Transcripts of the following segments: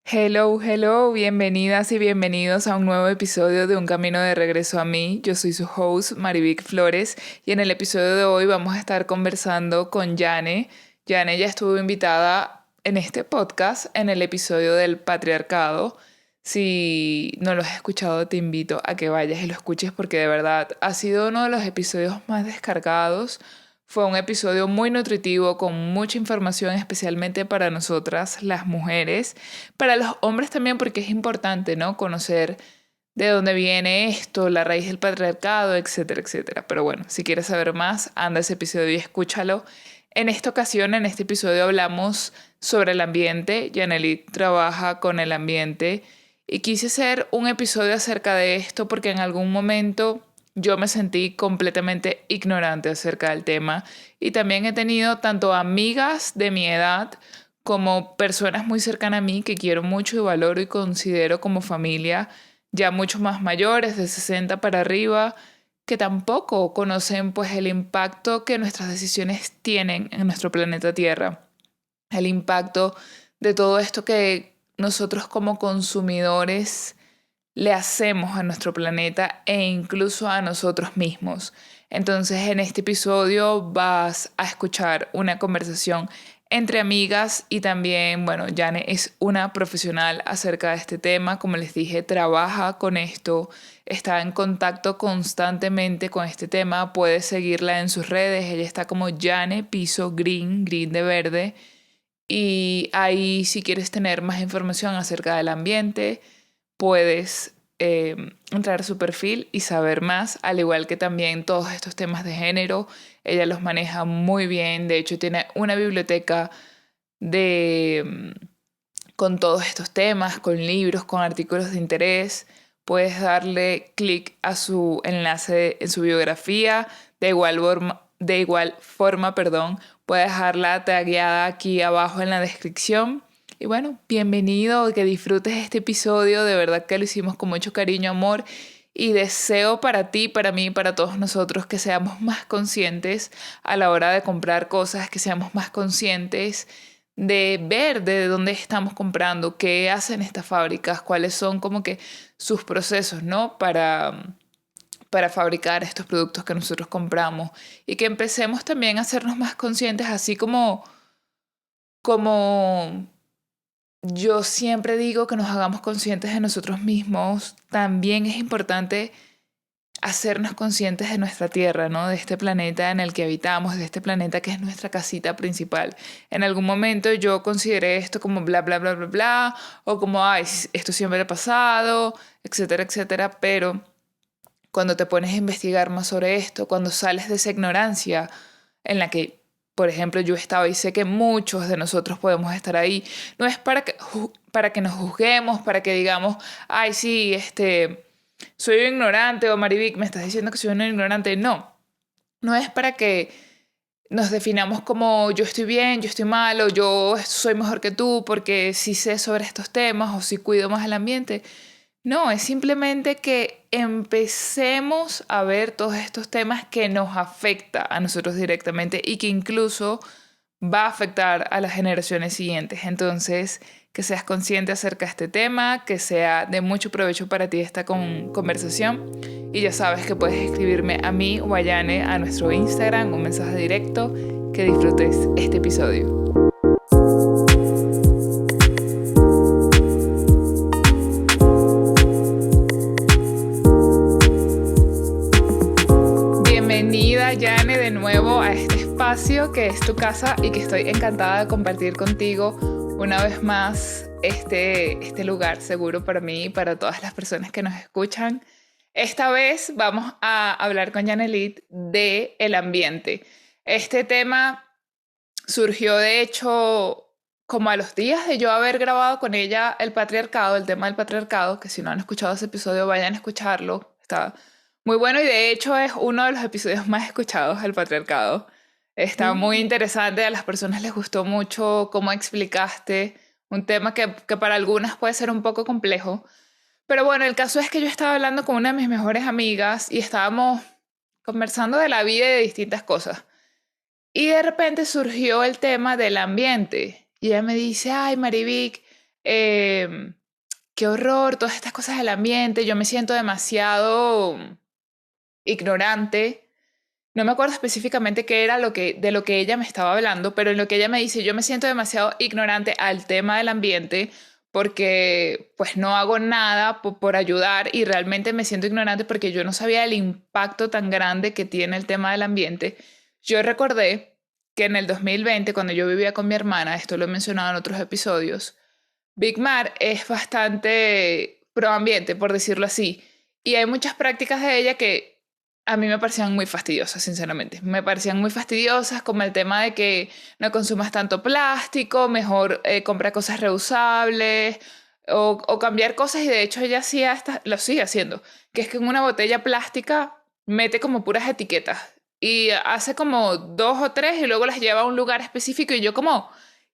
Hello, hello, bienvenidas y bienvenidos a un nuevo episodio de Un Camino de Regreso a mí. Yo soy su host, Marivic Flores, y en el episodio de hoy vamos a estar conversando con Yane. Yane ya estuvo invitada en este podcast en el episodio del patriarcado. Si no lo has escuchado, te invito a que vayas y lo escuches porque de verdad ha sido uno de los episodios más descargados. Fue un episodio muy nutritivo, con mucha información, especialmente para nosotras, las mujeres, para los hombres también, porque es importante, ¿no? Conocer de dónde viene esto, la raíz del patriarcado, etcétera, etcétera. Pero bueno, si quieres saber más, anda a ese episodio y escúchalo. En esta ocasión, en este episodio, hablamos sobre el ambiente. Yanelit trabaja con el ambiente y quise hacer un episodio acerca de esto porque en algún momento yo me sentí completamente ignorante acerca del tema y también he tenido tanto amigas de mi edad como personas muy cercanas a mí que quiero mucho y valoro y considero como familia, ya mucho más mayores, de 60 para arriba, que tampoco conocen pues el impacto que nuestras decisiones tienen en nuestro planeta Tierra, el impacto de todo esto que nosotros como consumidores le hacemos a nuestro planeta e incluso a nosotros mismos. Entonces, en este episodio vas a escuchar una conversación entre amigas y también, bueno, Jane es una profesional acerca de este tema. Como les dije, trabaja con esto, está en contacto constantemente con este tema. Puedes seguirla en sus redes. Ella está como Jane Piso Green, green de verde. Y ahí, si quieres tener más información acerca del ambiente, puedes entrar a su perfil y saber más, al igual que también todos estos temas de género. Ella los maneja muy bien, de hecho tiene una biblioteca de con todos estos temas, con libros, con artículos de interés. Puedes darle clic a su enlace en su biografía. De igual forma, perdón, puedes dejarla tagueada aquí abajo en la descripción. Y bueno, bienvenido, que disfrutes este episodio. De verdad que lo hicimos con mucho cariño, amor. Y deseo para ti, para mí, para todos nosotros que seamos más conscientes a la hora de comprar cosas, que seamos más conscientes de ver de dónde estamos comprando, qué hacen estas fábricas, cuáles son como que sus procesos, ¿no? Para fabricar estos productos que nosotros compramos y que empecemos también a hacernos más conscientes, así como yo siempre digo que nos hagamos conscientes de nosotros mismos. También es importante hacernos conscientes de nuestra tierra, ¿no? De este planeta en el que habitamos, de este planeta que es nuestra casita principal. En algún momento yo consideré esto como bla, bla, bla, bla, bla, o como, ay, esto siempre ha pasado, etcétera, etcétera, pero cuando te pones a investigar más sobre esto, cuando sales de esa ignorancia en la que, por ejemplo, yo estaba y sé que muchos de nosotros podemos estar ahí, no es para que nos juzguemos, para que digamos, ay, sí, soy un ignorante o Marivic, me estás diciendo que soy un ignorante. No, no es para que nos definamos como yo estoy bien, yo estoy mal o yo soy mejor que tú porque sí sé sobre estos temas o sí cuido más el ambiente. No, es simplemente que empecemos a ver todos estos temas que nos afecta a nosotros directamente y que incluso va a afectar a las generaciones siguientes. Entonces, que seas consciente acerca de este tema, que sea de mucho provecho para ti esta conversación. Y ya sabes que puedes escribirme a mí o a Yane a nuestro Instagram, un mensaje directo. Que disfrutes este episodio. Bienvenida, Yane, de nuevo a este espacio que es tu casa y que estoy encantada de compartir contigo una vez más este lugar seguro para mí y para todas las personas que nos escuchan. Esta vez vamos a hablar con Yanelit de el ambiente. Este tema surgió, de hecho, como a los días de yo haber grabado con ella el patriarcado, el tema del patriarcado, que si no han escuchado ese episodio, vayan a escucharlo. Está muy bueno y de hecho es uno de los episodios más escuchados, el patriarcado. Está muy Mm. interesante, a las personas les gustó mucho cómo explicaste un tema que para algunas puede ser un poco complejo. Pero bueno, el caso es que yo estaba hablando con una de mis mejores amigas y estábamos conversando de la vida y de distintas cosas. Y de repente surgió el tema del ambiente. Y ella me dice, ay, Marivic, eh, qué horror, todas estas cosas del ambiente, yo me siento demasiado ignorante. No me acuerdo específicamente qué era de lo que ella me estaba hablando, pero en lo que ella me dice, yo me siento demasiado ignorante al tema del ambiente porque pues no hago nada por ayudar y realmente me siento ignorante porque yo no sabía el impacto tan grande que tiene el tema del ambiente. Yo recordé que en el 2020, cuando yo vivía con mi hermana, esto lo he mencionado en otros episodios, Big Mar es bastante proambiente, por decirlo así, y hay muchas prácticas de ella que a mí me parecían muy fastidiosas, sinceramente. Me parecían muy fastidiosas, como el tema de que no consumas tanto plástico, mejor compra cosas reusables o cambiar cosas, y de hecho ella hacía lo sigue haciendo, que es que en una botella plástica mete como puras etiquetas y hace como dos o tres y luego las lleva a un lugar específico y yo como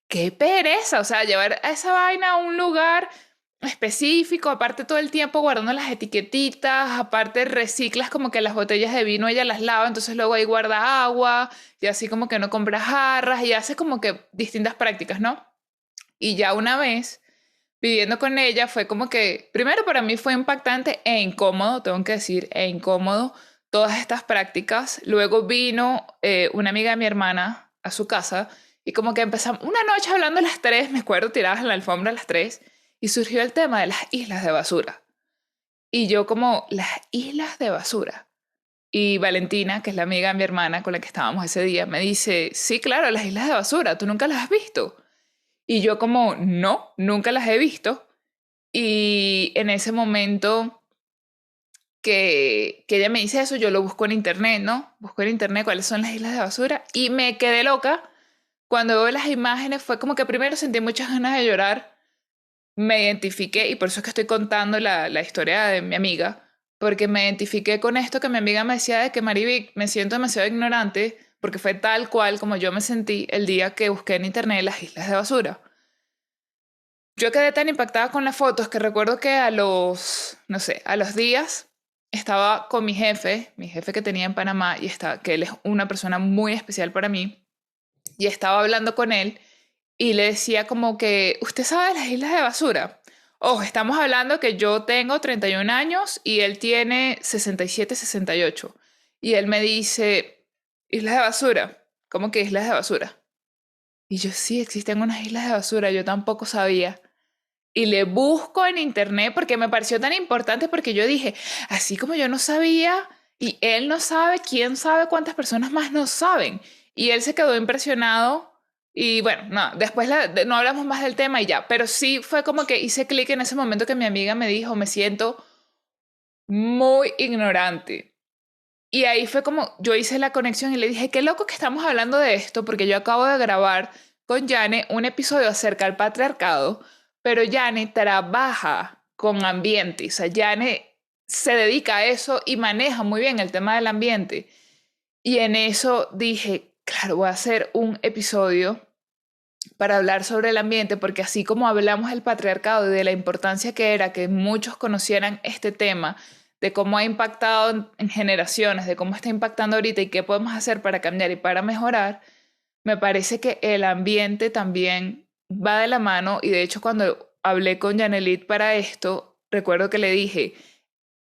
qué pereza, o sea, llevar a esa vaina a un lugar específico, aparte todo el tiempo guardando las etiquetitas, aparte reciclas como que las botellas de vino ella las lava, entonces luego ahí guarda agua y así como que no compra jarras y hace como que distintas prácticas, ¿no? Y ya una vez viviendo con ella fue como que, primero para mí fue impactante e incómodo, tengo que decir, e incómodo todas estas prácticas. Luego vino una amiga de mi hermana a su casa y como que empezamos una noche hablando las tres, me acuerdo, tiradas en la alfombra las tres, y surgió el tema de las islas de basura. Y yo como, las islas de basura. Y Valentina, que es la amiga de mi hermana con la que estábamos ese día, me dice, sí, claro, las islas de basura, ¿tú nunca las has visto? Y yo como, no, nunca las he visto. Y en ese momento que ella me dice eso, yo lo busco en internet, ¿no? Busco en internet cuáles son las islas de basura y me quedé loca. Cuando veo las imágenes fue como que primero sentí muchas ganas de llorar, me identifiqué y por eso es que estoy contando la historia de mi amiga, porque me identifiqué con esto que mi amiga me decía de que Marivic, me siento demasiado ignorante porque fue tal cual como yo me sentí el día que busqué en internet las islas de basura. Yo quedé tan impactada con las fotos que recuerdo que a los, no sé, a los días estaba con mi jefe que tenía en Panamá, y está, que él es una persona muy especial para mí, y estaba hablando con él y le decía como que, ¿usted sabe las islas de basura? Ojo, estamos hablando que yo tengo 31 años y él tiene 67, 68. Y él me dice, ¿islas de basura? ¿Cómo que islas de basura? Y yo sí, existen unas islas de basura, yo tampoco sabía. Y le busco en internet porque me pareció tan importante porque yo dije, así como yo no sabía y él no sabe, ¿quién sabe cuántas personas más no saben? Y él se quedó impresionado y bueno, no, después no hablamos más del tema y ya, pero sí fue como que hice clic en ese momento que mi amiga me dijo, me siento muy ignorante. Y ahí fue como yo hice la conexión y le dije, qué loco que estamos hablando de esto porque yo acabo de grabar con Jane un episodio acerca del patriarcado, pero Jane trabaja con ambiente, o sea, Jane se dedica a eso y maneja muy bien el tema del ambiente. Y en eso dije, claro, voy a hacer un episodio para hablar sobre el ambiente, porque así como hablamos del patriarcado y de la importancia que era que muchos conocieran este tema, de cómo ha impactado en generaciones, de cómo está impactando ahorita y qué podemos hacer para cambiar y para mejorar, me parece que el ambiente también va de la mano. Y de hecho cuando hablé con Janelit para esto, recuerdo que le dije,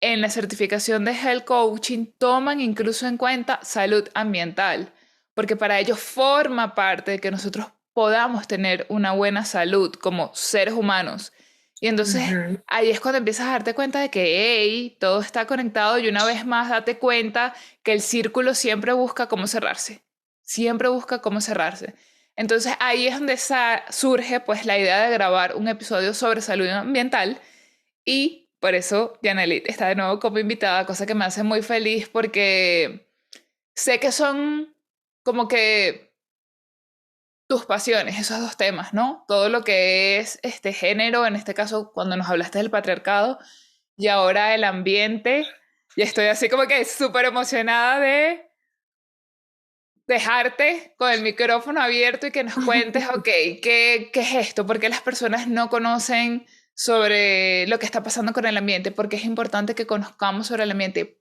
en la certificación de Health Coaching toman incluso en cuenta salud ambiental, porque para ellos forma parte de que nosotros podamos tener una buena salud como seres humanos. Y entonces Ujú. ahí es cuando empiezas a darte cuenta de que hey, todo está conectado, y una vez más date cuenta que el círculo siempre busca cómo cerrarse, siempre busca cómo cerrarse. Entonces ahí es donde surge pues la idea de grabar un episodio sobre salud ambiental, y por eso Janelit está de nuevo como invitada, cosa que me hace muy feliz porque sé que son como que tus pasiones, esos dos temas, ¿no? Todo lo que es este género, en este caso cuando nos hablaste del patriarcado, y ahora el ambiente. Y estoy así como que súper emocionada de dejarte con el micrófono abierto y que nos cuentes, ok, ¿qué es esto? ¿Por qué las personas no conocen sobre lo que está pasando con el ambiente? ¿Por qué es importante que conozcamos sobre el ambiente?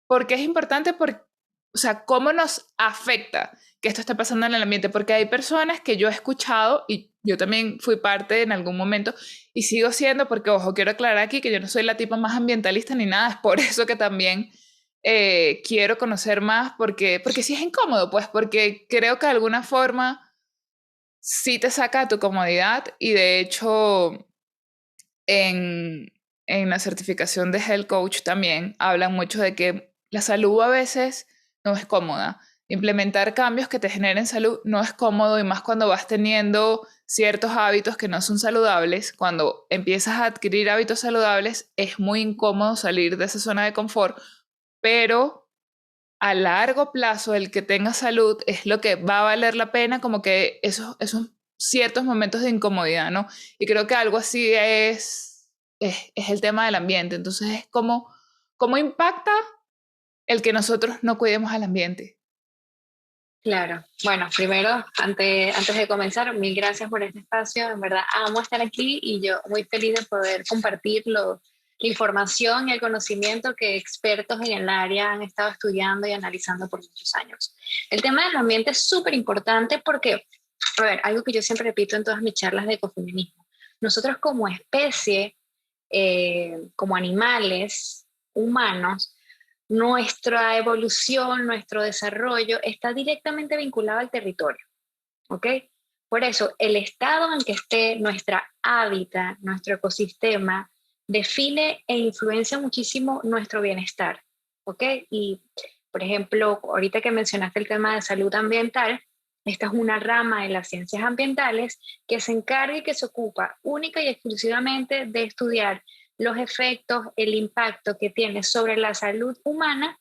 ¿Por qué es importante? o sea, cómo nos afecta que esto esté pasando en el ambiente, porque hay personas que yo he escuchado y yo también fui parte en algún momento y sigo siendo, porque ojo, quiero aclarar aquí que yo no soy la tipa más ambientalista ni nada, es por eso que también quiero conocer más, porque sí es incómodo, pues, porque creo que de alguna forma sí te saca de tu comodidad y de hecho en, en la certificación de Health Coach también hablan mucho de que la salud a veces no es cómoda. Implementar cambios que te generen salud no es cómodo y más cuando vas teniendo ciertos hábitos que no son saludables. Cuando empiezas a adquirir hábitos saludables es muy incómodo salir de esa zona de confort, pero a largo plazo el que tenga salud es lo que va a valer la pena, como que esos ciertos momentos de incomodidad, ¿no? Y creo que algo así es el tema del ambiente. Entonces es como, ¿cómo impacta el que nosotros no cuidemos al ambiente? Claro. Bueno, primero, antes de comenzar, mil gracias por este espacio. En verdad, amo estar aquí y yo muy feliz de poder compartir la información y el conocimiento que expertos en el área han estado estudiando y analizando por muchos años. El tema del ambiente es súper importante porque, a ver, algo que yo siempre repito en todas mis charlas de ecofeminismo, nosotros como especie, como animales humanos, nuestra evolución, nuestro desarrollo está directamente vinculado al territorio, ¿ok? Por eso, el estado en que esté nuestra hábitat, nuestro ecosistema, define e influencia muchísimo nuestro bienestar, ¿ok? Y, por ejemplo, ahorita que mencionaste el tema de salud ambiental, esta es una rama de las ciencias ambientales que se encarga y que se ocupa única y exclusivamente de estudiar los efectos, el impacto que tiene sobre la salud humana,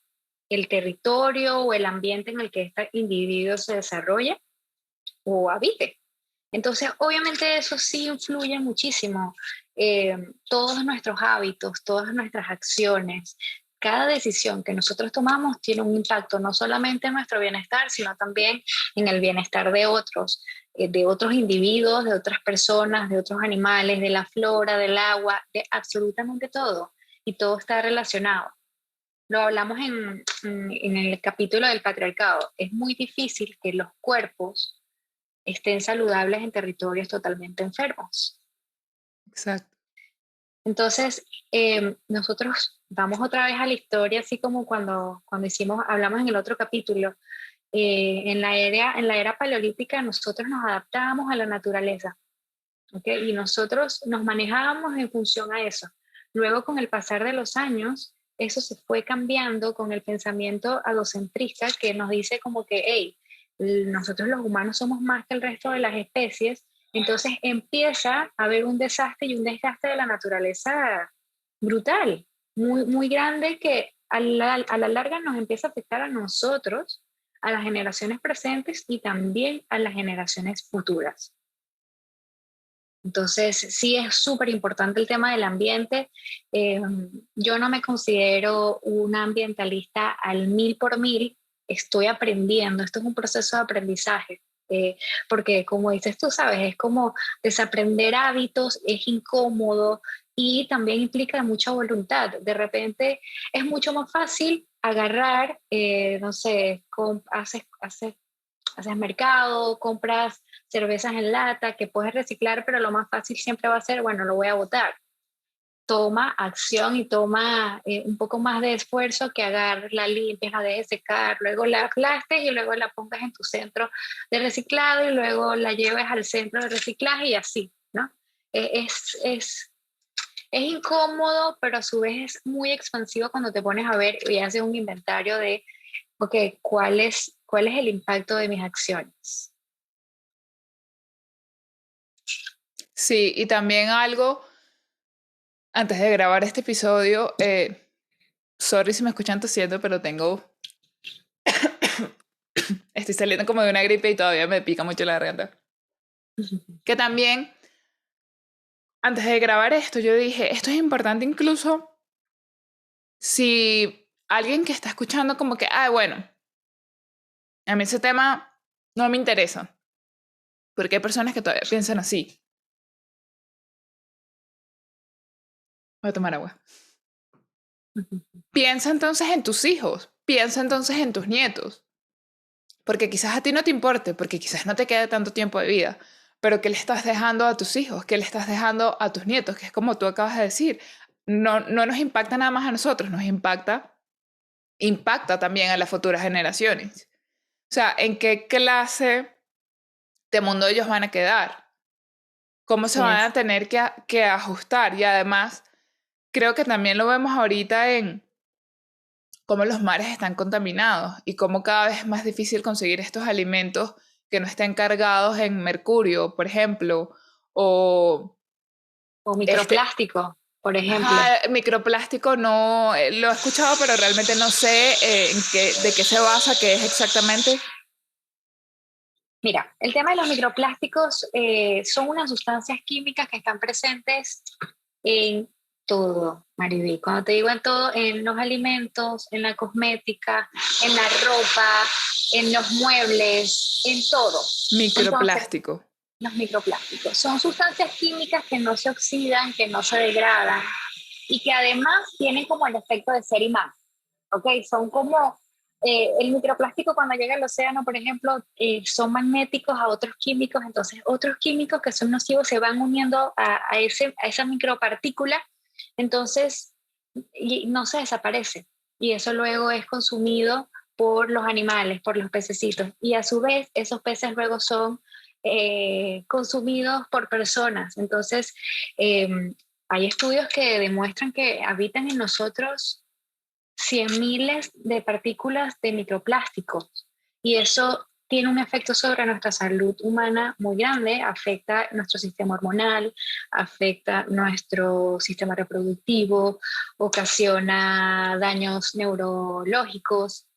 el territorio o el ambiente en el que este individuo se desarrolla o habite. Entonces, obviamente eso sí influye muchísimo. Todos nuestros hábitos, todas nuestras acciones, cada decisión que nosotros tomamos tiene un impacto no solamente en nuestro bienestar, sino también en el bienestar de otros individuos, de otras personas, de otros animales, de la flora, del agua, de absolutamente todo. Y todo está relacionado. Lo hablamos en el capítulo del patriarcado. Es muy difícil que los cuerpos estén saludables en territorios totalmente enfermos. Exacto. Entonces, nosotros vamos otra vez a la historia, así como cuando hablamos en el otro capítulo, en la era paleolítica nosotros nos adaptábamos a la naturaleza, ¿ok? Y nosotros nos manejábamos en función a eso. Luego, con el pasar de los años, eso se fue cambiando con el pensamiento adocentrista que nos dice como que, hey, nosotros los humanos somos más que el resto de las especies, entonces empieza a haber un desastre y un desgaste de la naturaleza brutal, muy, muy grande que a la larga nos empieza a afectar a nosotros, a las generaciones presentes y también a las generaciones futuras. Entonces, sí es súper importante el tema del ambiente. Eh, yo no me considero una ambientalista al mil por mil, estoy aprendiendo, esto es un proceso de aprendizaje, porque como dices tú, sabes, es como desaprender hábitos, es incómodo y también implica mucha voluntad. De repente es mucho más fácil agarrar, no sé, haces mercado, compras cervezas en lata que puedes reciclar, pero lo más fácil siempre va a ser, bueno, lo voy a botar. Toma acción y toma un poco más de esfuerzo que agarrar, la limpias, la dejes secar, luego la aplastes y luego la pongas en tu centro de reciclado y luego la lleves al centro de reciclaje y así, ¿no? Eh, Es, es, es incómodo, pero a su vez es muy expansivo cuando te pones a ver y haces un inventario de, ok, cuál es el impacto de mis acciones? Sí, y también algo, antes de grabar este episodio, sorry si me escuchan tosiendo, pero estoy saliendo como de una gripe y todavía me pica mucho la garganta. Que también, antes de grabar esto, yo dije, esto es importante incluso si alguien que está escuchando como que, ah, bueno, a mí ese tema no me interesa, porque hay personas que todavía piensan así. Voy a tomar agua. Piensa entonces en tus hijos. piensa entonces en tus nietos, porque quizás a ti no te importe, porque quizás no te quede tanto tiempo de vida, pero ¿qué le estás dejando a tus hijos? ¿Qué le estás dejando a tus nietos? Que es como tú acabas de decir, no nos impacta nada más a nosotros, nos impacta también a las futuras generaciones. O sea, ¿en qué clase de mundo ellos van a quedar? ¿Cómo se van a Yes. tener que ajustar? Y además, creo que también lo vemos ahorita en cómo los mares están contaminados y cómo cada vez es más difícil conseguir estos alimentos que no estén cargados en mercurio, por ejemplo, o O este, microplástico, por ejemplo. ajá, microplástico no, lo he escuchado, pero realmente no sé de qué se basa, qué es exactamente. Mira, el tema de los microplásticos son unas sustancias químicas que están presentes en todo, Mariby. Cuando te digo en todo, en los alimentos, en la cosmética, en la ropa, en los muebles, en todo. Entonces, Microplástico. los microplásticos son sustancias químicas que no se oxidan, que no se degradan y que además tienen como el efecto de ser imán. ¿Ok? Son como el microplástico cuando llega al océano, por ejemplo, son magnéticos a otros químicos, entonces otros químicos que son nocivos se van uniendo a esa micropartícula, entonces y no se desaparece. Y eso luego es consumido por los animales, por los pececitos. Y a su vez, esos peces luego son consumidos por personas. Entonces, eh, hay estudios que demuestran que habitan en nosotros cien miles de partículas de microplásticos y eso tiene un efecto sobre nuestra salud humana muy grande, afecta nuestro sistema hormonal, afecta nuestro sistema reproductivo, ocasiona daños neurológicos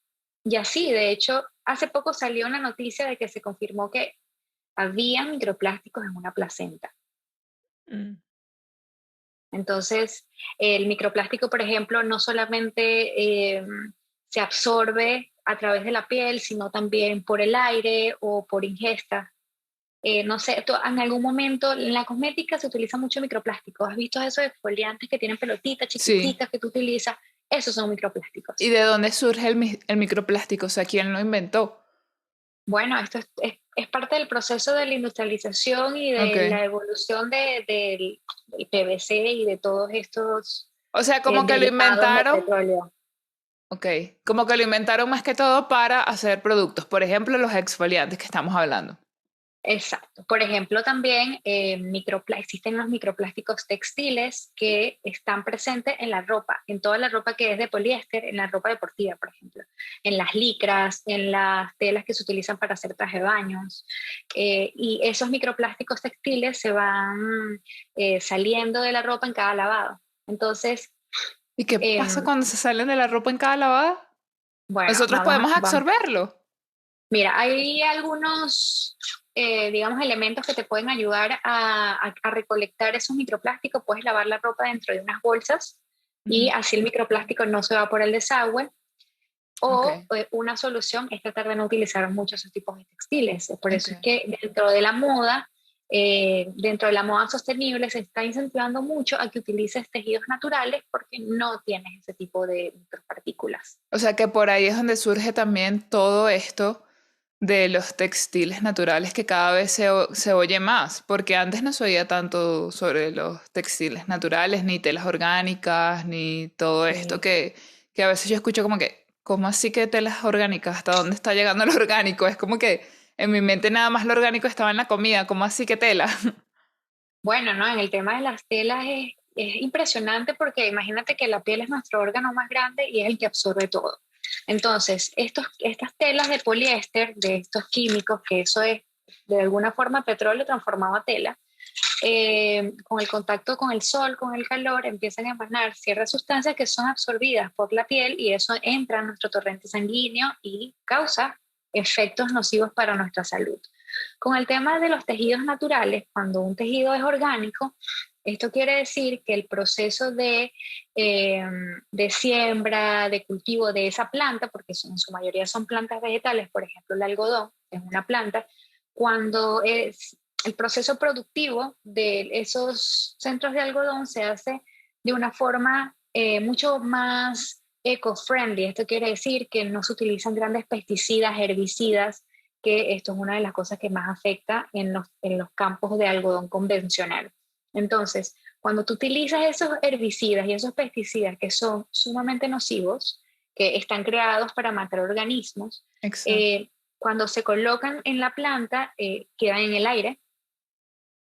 y así, de hecho, hace poco salió una noticia de que se confirmó que había microplásticos en una placenta. Mm. Entonces, el microplástico, por ejemplo, no solamente se absorbe a través de la piel, sino también por el aire o por ingesta. No sé, en algún momento en la cosmética se utiliza mucho microplástico. ¿Has visto esos exfoliantes que tienen pelotitas Sí. chiquiticas que tú utilizas? Esos son ¿Y microplásticos. de dónde surge el microplástico? O sea, ¿quién lo inventó? Bueno, esto es parte del proceso de la industrialización y Ok. de la evolución del PVC y de todos estos O sea, como que lo derivados de inventaron. petróleo. Ok, como que lo inventaron más que todo para hacer productos, por ejemplo, los exfoliantes que estamos hablando. Exacto. Por ejemplo, también existen los microplásticos textiles que están presentes en la ropa, en toda la ropa que es de poliéster, en la ropa deportiva, por ejemplo, en las licras, en las telas que se utilizan para hacer traje de baños. Y esos microplásticos textiles se van saliendo de la ropa en cada lavado. Entonces, ¿Y qué pasa em, cuando se salen de la ropa en cada lavada? bueno, Nosotros podemos absorberlo. mira, hay algunos, digamos, elementos que te pueden ayudar a recolectar esos microplásticos. Puedes lavar la ropa dentro de unas bolsas y Ujú. así el microplástico no se va por el desagüe. Ok, O una solución es tratar de no utilizar muchos esos tipos de textiles. Por ok. eso es que dentro de la moda sostenible se está incentivando mucho a que utilices tejidos naturales porque no tienes ese tipo de micropartículas. O sea que por ahí es donde surge también todo esto de los textiles naturales que cada vez se oye más, porque antes no se oía tanto sobre los textiles naturales, ni telas orgánicas, ni todo esto que a veces yo escucho como que, ¿cómo así que telas orgánicas? ¿Hasta dónde está llegando lo orgánico? Es como que en mi mente nada más lo orgánico estaba en la comida, ¿cómo así que tela? Bueno, ¿no? En el tema de las telas es impresionante porque imagínate que la piel es nuestro órgano más grande y es el que absorbe todo. Entonces, estas telas de poliéster, de estos químicos, que eso es de alguna forma petróleo transformado a tela, con el contacto con el sol, con el calor, empiezan a emanar ciertas sustancias que son absorbidas por la piel y eso entra en nuestro torrente sanguíneo y causa efectos nocivos para nuestra salud. Con el tema de los tejidos naturales, cuando un tejido es orgánico, esto quiere decir que el proceso eh, de siembra, de cultivo de esa planta, porque en su mayoría son plantas vegetales, por ejemplo el algodón es una planta, cuando es el proceso productivo de esos centros de algodón se hace de una forma mucho más eco-friendly. Esto quiere decir que no se utilizan grandes pesticidas, herbicidas, que esto es una de las cosas que más afecta en los campos de algodón convencional. Entonces, cuando tú utilizas esos herbicidas y esos pesticidas que son sumamente nocivos, que están creados para matar organismos, Exacto. eh, cuando se colocan en la planta, quedan en el aire,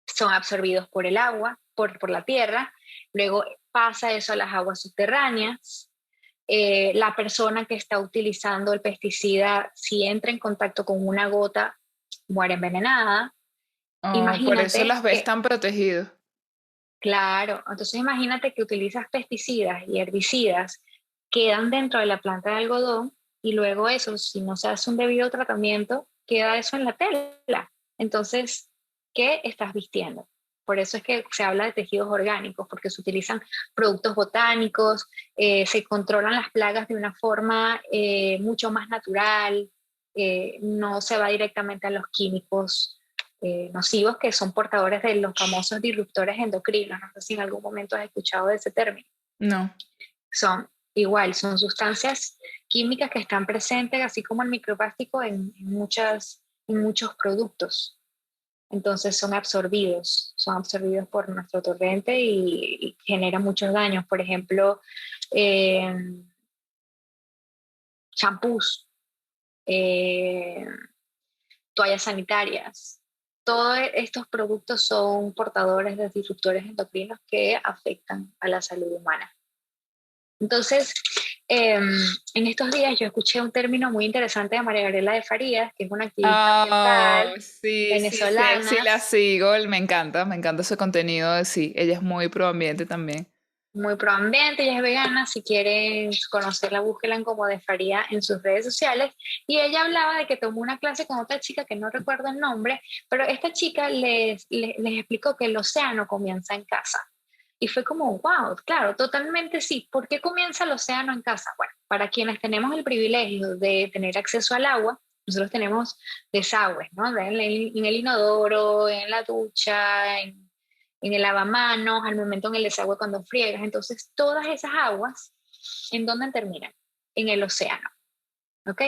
son absorbidos por el agua, por la tierra, luego pasa eso a las aguas subterráneas. La persona que está utilizando el pesticida, si entra en contacto con una gota, muere envenenada. Oh, por eso Imagínate las ves que, tan protegidos. claro, entonces imagínate que utilizas pesticidas y herbicidas, quedan dentro de la planta de algodón y luego eso, si no se hace un debido tratamiento, queda eso en la tela. Entonces, ¿qué estás vistiendo? Por eso es que se habla de tejidos orgánicos, porque se utilizan productos botánicos, se controlan las plagas de una forma mucho más natural, no se va directamente a los químicos nocivos que son portadores de los famosos disruptores endocrinos. No sé si en algún momento has escuchado de ese término. No. Son igual, son sustancias químicas que están presentes, así como el microplástico, en muchos productos. Entonces son absorbidos por nuestro torrente y generan muchos daños. Por ejemplo, eh, champús, eh, toallas sanitarias. Todos estos productos son portadores de disruptores endocrinos que afectan a la salud humana. Entonces, en estos días yo escuché un término muy interesante de María Gabriela de Farías, que es una activista Oh, ambiental sí, sí, sí, sí venezolana, la sigo, me encanta su contenido, sí, ella es muy pro ambiente también. muy proambiente, ella es vegana. Si quieren conocerla, búsquenla como de Faría en sus redes sociales. Y ella hablaba de que tomó una clase con otra chica que no recuerdo el nombre, pero esta chica les explicó que el océano comienza en casa. Y fue como, wow, claro, totalmente sí. ¿Por qué comienza el océano en casa? Bueno, para quienes tenemos el privilegio de tener acceso al agua, nosotros tenemos desagües, ¿no? En el inodoro, en la ducha, en el lavamanos, al momento en el desagüe cuando friegas. Entonces, todas esas aguas, ¿en dónde terminan? En el océano. ¿Ok?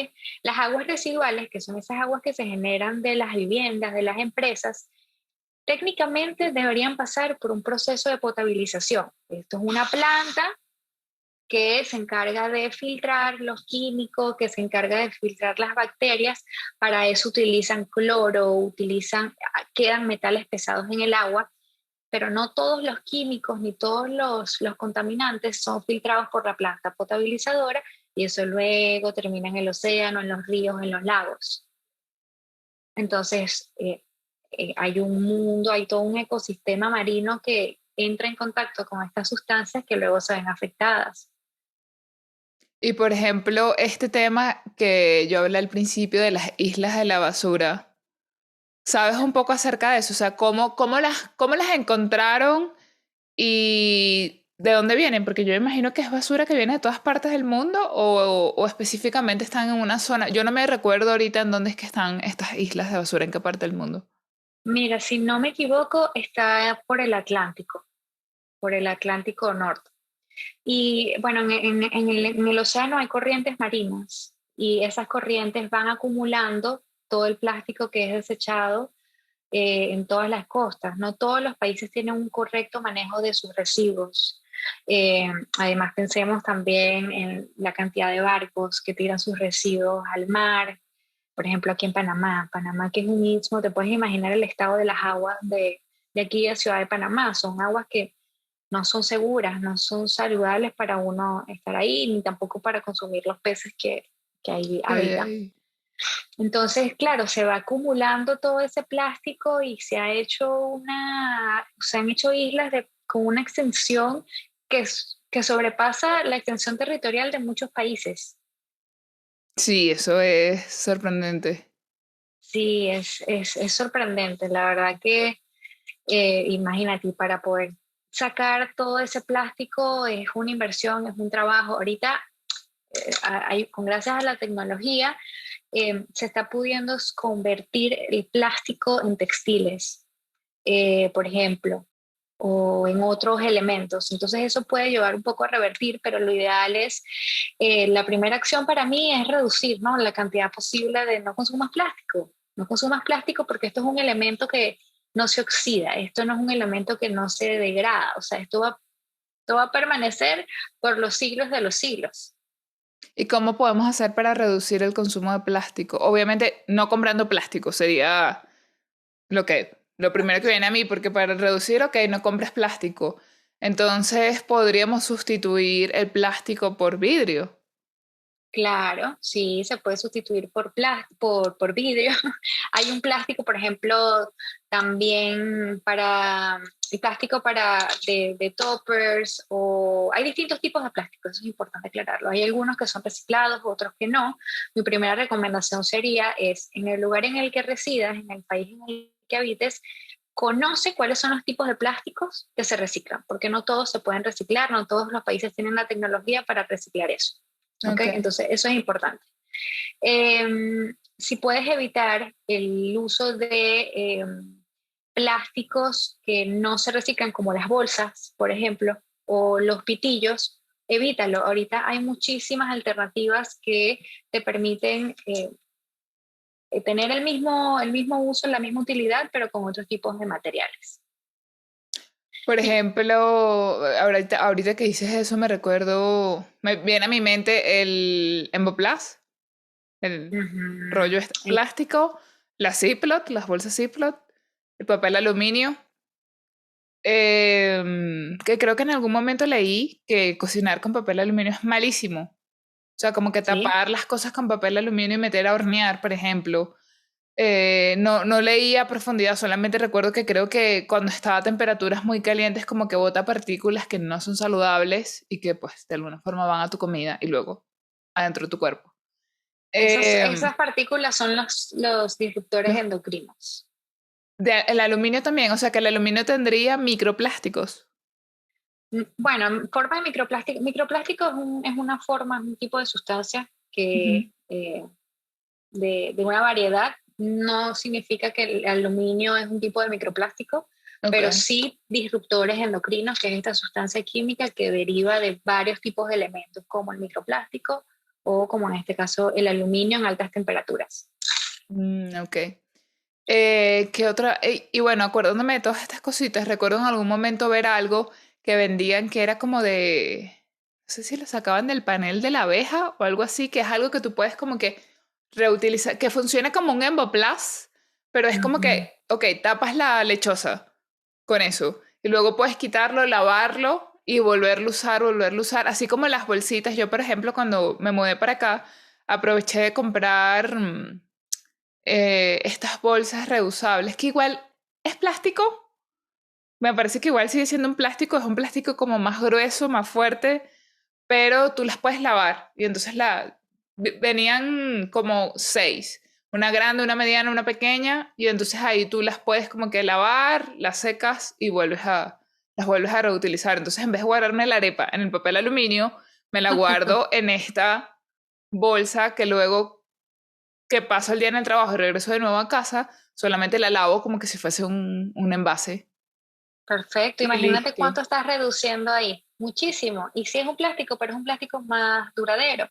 Las aguas residuales, que son esas aguas que se generan de las viviendas, de las empresas, técnicamente deberían pasar por un proceso de potabilización. Esto es una planta que se encarga de filtrar los químicos, que se encarga de filtrar las bacterias. Para eso utilizan cloro, quedan metales pesados en el agua, pero no todos los químicos ni todos los contaminantes son filtrados por la planta potabilizadora y eso luego termina en el océano, en los ríos, en los lagos. Entonces, hay un mundo, hay todo un ecosistema marino que entra en contacto con estas sustancias que luego se ven afectadas. Y por ejemplo, este tema que yo hablé al principio de las islas de la basura, ¿sabes un poco acerca de eso? O sea, cómo las encontraron y de dónde vienen? Porque yo imagino que es basura que viene de todas partes del mundo o específicamente están en una zona. Yo no me recuerdo ahorita en dónde es que están estas islas de basura, en qué parte del mundo. Mira, si no me equivoco, está por el Atlántico Norte. Y bueno, en el océano hay corrientes marinas y esas corrientes van acumulando todo el plástico que es desechado en todas las costas. No todos los países tienen un correcto manejo de sus residuos. Eh, Además, pensemos también en la cantidad de barcos que tiran sus residuos al mar. Por ejemplo, aquí en Panamá, que es un istmo, te puedes imaginar el estado de las aguas de aquí de Ciudad de Panamá. Son aguas que no son seguras, no son saludables para uno estar ahí, ni tampoco para consumir los peces que ahí ¿Qué hay habitan. ahí? Entonces, claro, se va acumulando todo ese plástico y se han hecho islas con una extensión que sobrepasa la extensión territorial de muchos países. Sí, eso es sorprendente. Sí, es sorprendente, la verdad que imagínate, para poder sacar todo ese plástico es una inversión, es un trabajo. Ahorita, con gracias a la tecnología, se está pudiendo convertir el plástico en textiles, por ejemplo, o en otros elementos. Entonces eso puede llevar un poco a revertir, pero lo ideal es, la primera acción para mí es reducir, ¿no?, la cantidad posible de no consumas plástico. No consumas plástico porque esto es un elemento que no se oxida, esto no es un elemento que no se degrada, o sea, esto va a permanecer por los siglos de los siglos. ¿Y cómo podemos hacer para reducir el consumo de plástico? Obviamente, no comprando plástico sería lo primero que viene a mí, porque para reducir, ok, no compres plástico. Entonces, podríamos sustituir el plástico por vidrio. Claro, sí, se puede sustituir por vidrio. Hay un plástico, por ejemplo, también el plástico de toppers, o hay distintos tipos de plástico, eso es importante aclararlo. Hay algunos que son reciclados, otros que no. Mi primera recomendación sería en el lugar en el que residas, en el país en el que habites, conoce cuáles son los tipos de plásticos que se reciclan, porque no todos se pueden reciclar, no todos los países tienen la tecnología para reciclar eso. ¿Ok? Ok. Entonces, eso es importante. Si puedes evitar el uso de plásticos que no se reciclan, como las bolsas, por ejemplo, o los pitillos, evítalo. Ahorita hay muchísimas alternativas que te permiten tener el mismo uso, la misma utilidad, pero con otros tipos de materiales. Por Sí. ejemplo, ahorita que dices eso, me viene a mi mente el Emboplast, el Ujú. rollo plástico, la Ziploc, las bolsas Ziploc, el papel aluminio. Que creo que en algún momento leí que cocinar con papel aluminio es malísimo. O sea, como que Sí, tapar las cosas con papel aluminio y meter a hornear, por ejemplo. No leí a profundidad, solamente recuerdo que creo que cuando está a temperaturas muy calientes como que bota partículas que no son saludables y que pues de alguna forma van a tu comida y luego adentro de tu cuerpo. Em, esas partículas son los disruptores los- endocrinos. el aluminio también, o sea que el aluminio tendría microplásticos. Bueno, en forma de microplástico. Microplástico es una forma, es un tipo de sustancia Ujú. de una variedad. No significa que el aluminio es un tipo de microplástico, Ok. pero sí disruptores endocrinos, que es esta sustancia química que deriva de varios tipos de elementos, como el microplástico o, como en este caso, el aluminio en altas temperaturas. Ok. ¿Qué otra? Y bueno, acordándome de todas estas cositas, recuerdo en algún momento ver algo que vendían que era como no sé si lo sacaban del panel de la abeja o algo así, que es algo que tú puedes como que reutilizar, que funciona como un Emboplast, pero es como Ujú. que, ok, tapas la lechosa con eso y luego puedes quitarlo, lavarlo y volverlo a usar, así como las bolsitas. Yo, por ejemplo, cuando me mudé para acá, aproveché de comprar estas bolsas reusables, que igual es plástico. Me parece que igual sigue siendo un plástico, es un plástico como más grueso, más fuerte, pero tú las puedes lavar. Y entonces venían como seis, una grande, una mediana, una pequeña, y entonces ahí tú las puedes como que lavar, las secas y las vuelves a reutilizar. Entonces en vez de guardarme la arepa en el papel aluminio, me la guardo en esta bolsa que luego que paso el día en el trabajo y regreso de nuevo a casa, solamente la lavo como que si fuese un envase. Perfecto, Y imagínate listo. cuánto estás reduciendo ahí. Muchísimo. Y si es un plástico, pero es un plástico más duradero.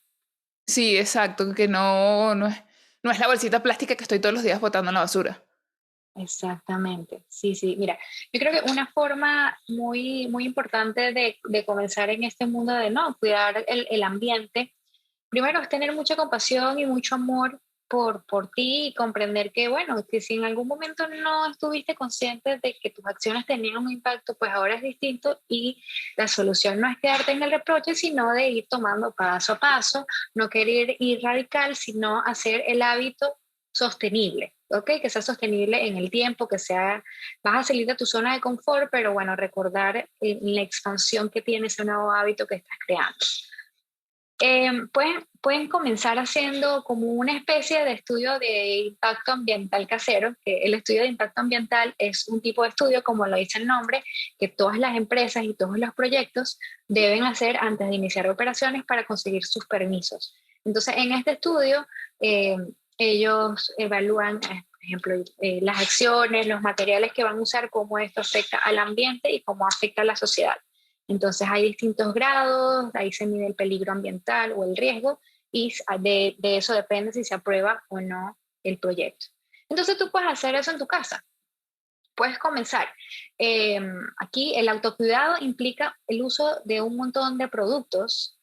Sí, exacto, que no es la bolsita plástica que estoy todos los días botando en la basura. Exactamente, sí, sí. Mira, yo creo que una forma muy, muy importante de comenzar en este mundo de no cuidar el ambiente, primero es tener mucha compasión y mucho amor por ti, y comprender que, bueno, que si en algún momento no estuviste consciente de que tus acciones tenían un impacto, pues ahora es distinto, y la solución no es quedarte en el reproche, sino de ir tomando paso a paso, no querer ir radical, sino hacer el hábito sostenible, ¿ok? Que sea sostenible en el tiempo, vas a salir de tu zona de confort, pero bueno, recordar la expansión que tiene ese nuevo hábito que estás creando. Pueden comenzar haciendo como una especie de estudio de impacto ambiental casero, que el estudio de impacto ambiental es un tipo de estudio, como lo dice el nombre, que todas las empresas y todos los proyectos deben hacer antes de iniciar operaciones para conseguir sus permisos. Entonces, en este estudio, ellos evalúan por ejemplo, las acciones, los materiales que van a usar, cómo esto afecta al ambiente y cómo afecta a la sociedad. Entonces hay distintos grados, ahí se mide el peligro ambiental o el riesgo y de eso depende si se aprueba o no el proyecto. Entonces tú puedes hacer eso en tu casa. Puedes comenzar. Aquí el autocuidado implica el uso de un montón de productos.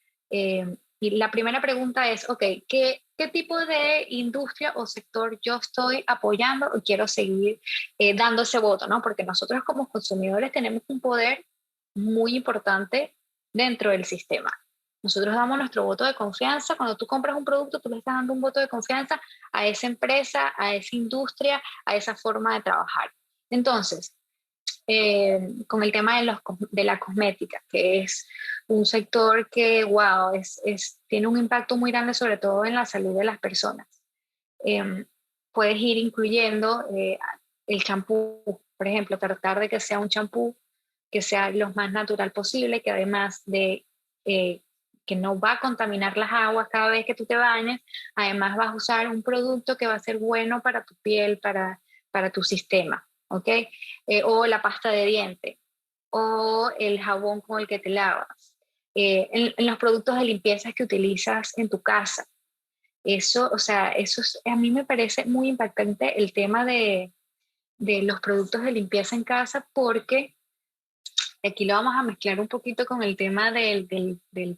Y la primera pregunta es, ok, ¿qué tipo de industria o sector yo estoy apoyando o quiero seguir dando ese voto, ¿no? Porque nosotros como consumidores tenemos un poder muy importante dentro del sistema. Nosotros damos nuestro voto de confianza. Cuando tú compras un producto, tú le estás dando un voto de confianza a esa empresa, a esa industria, a esa forma de trabajar. Entonces, con el tema de la cosmética, que es un sector que, wow, tiene un impacto muy grande, sobre todo en la salud de las personas. Puedes ir incluyendo el champú, por ejemplo, tratar de que sea un champú que sea lo más natural posible, que además de que no va a contaminar las aguas cada vez que tú te bañes, además vas a usar un producto que va a ser bueno para tu piel, para tu sistema, ¿ok? O la pasta de diente, o el jabón con el que te lavas, en los productos de limpieza que utilizas en tu casa. Eso, o sea, a mí me parece muy impactante el tema de los productos de limpieza en casa, porque aquí lo vamos a mezclar un poquito con el tema del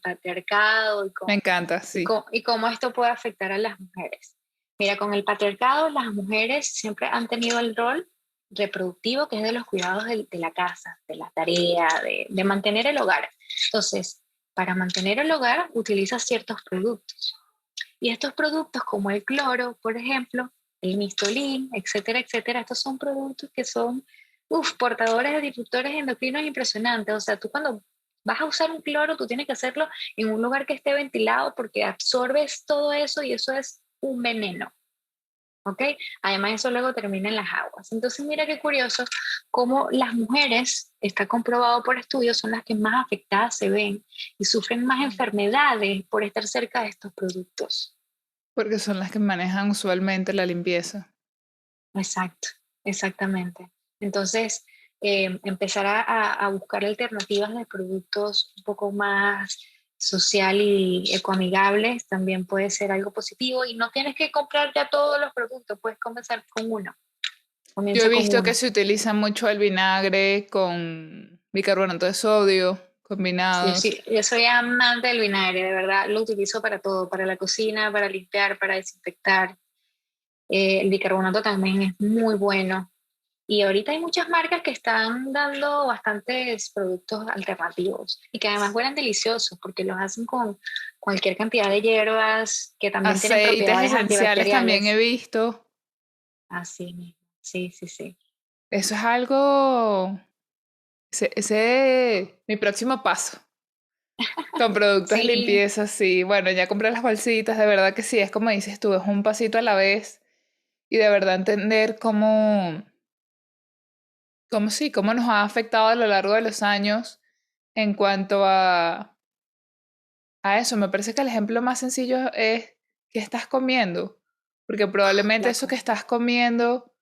patriarcado Me encanta, sí. y cómo esto puede afectar a las mujeres. Mira, con el patriarcado las mujeres siempre han tenido el rol reproductivo, que es de los cuidados de la casa, de la tarea, de mantener el hogar. Entonces, para mantener el hogar utilizas ciertos productos. Y estos productos como el cloro, por ejemplo, el Mistolín, etcétera, etcétera, estos son productos que son portadores de disruptores endocrinos impresionantes. O sea, tú cuando vas a usar un cloro, tú tienes que hacerlo en un lugar que esté ventilado porque absorbes todo eso y eso es un veneno. ¿Ok? Además, eso luego termina en las aguas. Entonces, mira qué curioso cómo las mujeres, está comprobado por estudios, son las que más afectadas se ven y sufren más enfermedades por estar cerca de estos productos. Porque son las que manejan usualmente la limpieza. Exacto, exactamente. Entonces, empezar a buscar alternativas de productos un poco más social y ecoamigables también puede ser algo positivo, y no tienes que comprar ya todos los productos, puedes comenzar con uno. Yo he Comienza con visto que uno. se utiliza mucho el vinagre con bicarbonato de sodio combinados. Yo soy amante del vinagre, de verdad, lo utilizo para todo, para la cocina, para limpiar, para desinfectar. El bicarbonato también es muy bueno. Y ahorita hay muchas marcas que están dando bastantes productos alternativos y que además huelen deliciosos porque los hacen con cualquier cantidad de hierbas que también tienen Aceites propiedades esenciales también he antibacteriales. visto. Así mismo. Sí, sí, sí. Eso es algo, ese mi próximo paso. Con productos de Sí, limpieza, sí. Bueno, ya compré las bolsitas, de verdad que sí, es como dices tú, es un pasito a la vez y de verdad entender cómo sí, cómo nos ha afectado a lo largo de los años en cuanto a eso. Me parece que el ejemplo más sencillo es qué estás comiendo, porque probablemente la eso que comida. estás comiendo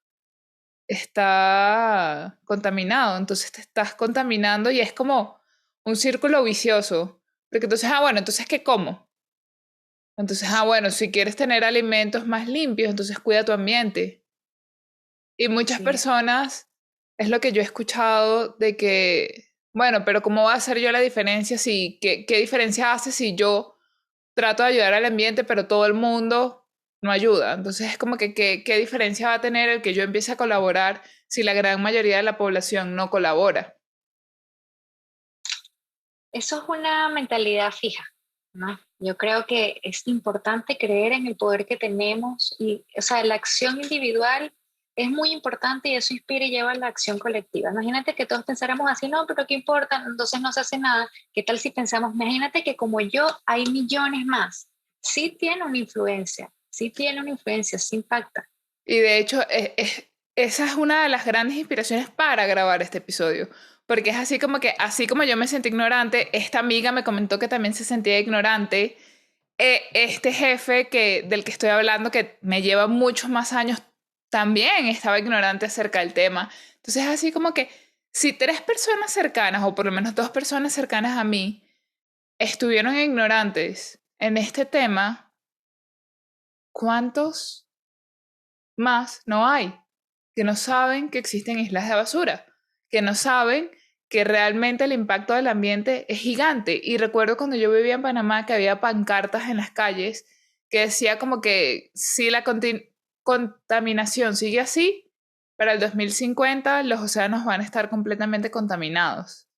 está contaminado, entonces te estás contaminando y es como un círculo vicioso, porque entonces, bueno, entonces ¿qué como? Entonces, bueno, si quieres tener alimentos más limpios, entonces cuida tu ambiente. Y muchas Sí, personas, es lo que yo he escuchado de que, bueno, pero ¿cómo va a hacer yo la diferencia si, qué diferencia hace si yo trato de ayudar al ambiente, pero todo el mundo no ayuda? Entonces es como que, ¿qué diferencia va a tener el que yo empiece a colaborar si la gran mayoría de la población no colabora? eso es una mentalidad fija, ¿no? Yo creo que es importante creer en el poder que tenemos y, o sea, la acción individual es muy importante y eso inspira y lleva a la acción colectiva. Imagínate que todos pensáramos así, no, pero ¿qué importa? Entonces no se hace nada. ¿Qué tal si pensamos, imagínate que como yo hay millones más? Sí tiene una influencia, sí impacta. Y de hecho, esa es una de las grandes inspiraciones para grabar este episodio, porque es así como que, así como yo me sentí ignorante, esta amiga me comentó que también se sentía ignorante. Este jefe del que estoy hablando, que me lleva muchos más años también estaba ignorante acerca del tema. Entonces, así como que si 3 personas cercanas, o por lo menos 2 personas cercanas a mí, estuvieron ignorantes en este tema, ¿cuántos más no hay que no saben que existen islas de basura? Que no saben que realmente el impacto del ambiente es gigante. Y recuerdo cuando yo vivía en Panamá que había pancartas en las calles que decía como que si la contaminación sigue así, para el 2050 los océanos van a estar completamente contaminados.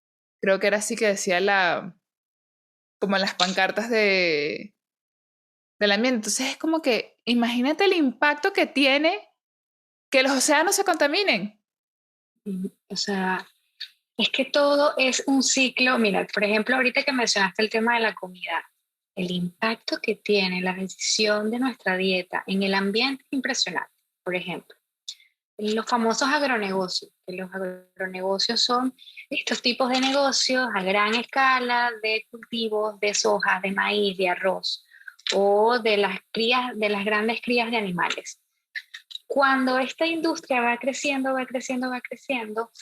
Creo que era así que decía como las pancartas del ambiente. Entonces es como que imagínate el impacto que tiene que los océanos se contaminen. O sea, es que todo es un ciclo. Mira, por ejemplo, ahorita que mencionaste el tema de la comida, el impacto que tiene la decisión de nuestra dieta en el ambiente es impresionante. Por ejemplo, los famosos agronegocios, que los agronegocios son estos tipos de negocios a gran escala de cultivos de soja, de maíz, de arroz o de las crías, de las grandes crías de animales. Cuando esta industria va creciendo, va creciendo, va creciendo,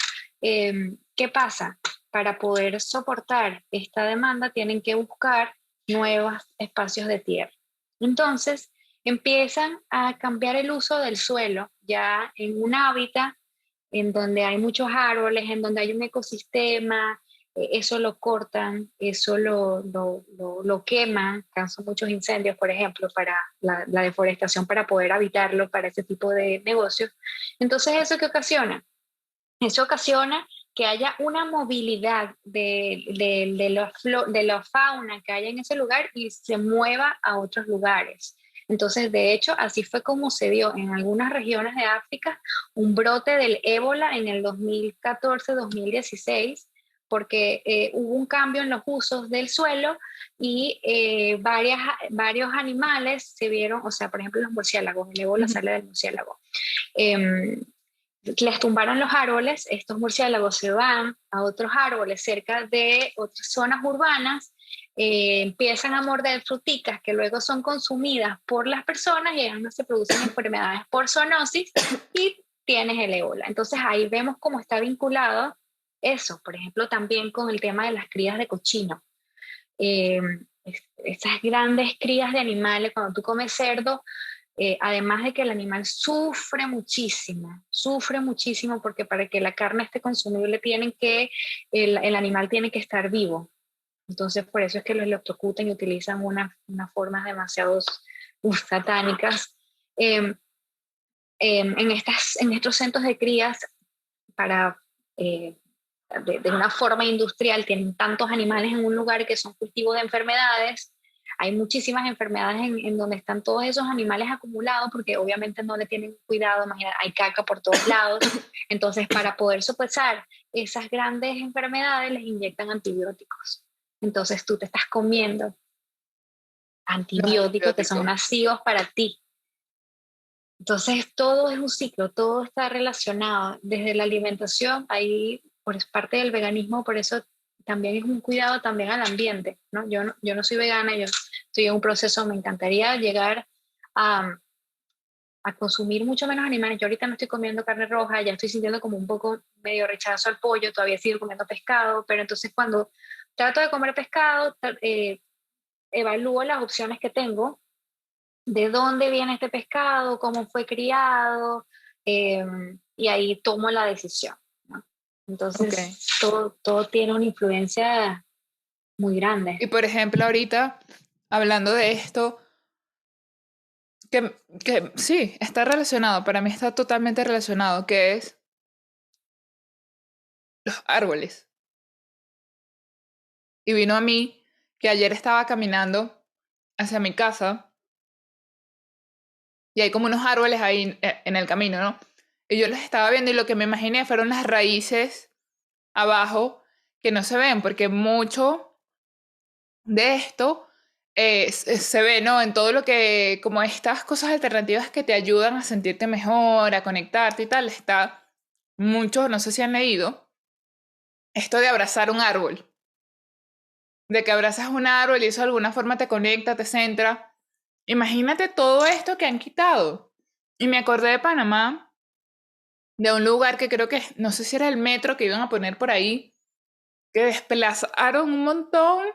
¿qué pasa? Para poder soportar esta demanda tienen que buscar nuevos espacios de tierra. Entonces, empiezan a cambiar el uso del suelo ya en un hábitat en donde hay muchos árboles, en donde hay un ecosistema, eso lo cortan, eso lo queman, causan muchos incendios, por ejemplo, para la deforestación, para poder habitarlo, para ese tipo de negocios. Entonces, ¿eso qué ocasiona? Eso ocasiona que haya una movilidad de la fauna que haya en ese lugar y se mueva a otros lugares. Entonces, de hecho, así fue como se dio en algunas regiones de África un brote del ébola en el 2014-2016, porque hubo un cambio en los usos del suelo y varios animales se vieron, o sea, por ejemplo, los murciélagos, el ébola sale del murciélago. Les tumbaron los árboles, estos murciélagos se van a otros árboles cerca de otras zonas urbanas, empiezan a morder fruticas que luego son consumidas por las personas y además se producen enfermedades por zoonosis y tienes el ébola. Entonces ahí vemos cómo está vinculado eso, por ejemplo, también con el tema de las crías de cochino. Eh, Esas grandes crías de animales, cuando tú comes cerdo, además de que el animal sufre muchísimo porque para que la carne esté consumible el animal tiene que estar vivo. Entonces por eso es que los electrocutan y utilizan unas formas demasiado satánicas. Eh, en estos centros de crías para... de una forma industrial, tienen tantos animales en un lugar que son cultivos de enfermedades. Hay muchísimas enfermedades en donde están todos esos animales acumulados porque obviamente no le tienen cuidado, imagínate, hay caca por todos lados. Entonces, para poder sopesar esas grandes enfermedades, les inyectan antibióticos. Entonces, tú te estás comiendo Los antibióticos que son antibióticos. nocivos para ti. Entonces, todo es un ciclo, todo está relacionado. Desde la alimentación, ahí, por parte del veganismo, por eso también es un cuidado también al ambiente, ¿no? Yo no soy vegana, yo estoy en un proceso, me encantaría llegar a, a consumir mucho menos animales. Yo ahorita no estoy comiendo carne roja, ya estoy sintiendo como un poco medio rechazo al pollo, todavía sigo comiendo pescado, pero entonces cuando trato de comer pescado, evalúo las opciones que tengo, de dónde viene este pescado, cómo fue criado, eh, y ahí tomo la decisión, ¿no? Ok. Entonces, todo tiene una influencia muy grande. Y por ejemplo, ahorita, hablando de esto, que sí, está relacionado, para mí está totalmente relacionado, que es los árboles. Y vino a mí que ayer estaba caminando hacia mi casa y hay como unos árboles ahí en el camino, ¿no? Y yo los estaba viendo y lo que me imaginé fueron las raíces abajo que no se ven, porque mucho de esto se ve, ¿no? En todo lo que, como estas cosas alternativas que te ayudan a sentirte mejor, a conectarte y tal, está mucho, no sé si han leído, esto de abrazar un árbol, de que abrazas un árbol y eso de alguna forma te conecta, te centra. Imagínate todo esto que han quitado. Y me acordé de Panamá, de un lugar que creo que, no sé si era el metro que iban a poner por ahí, que desplazaron un montón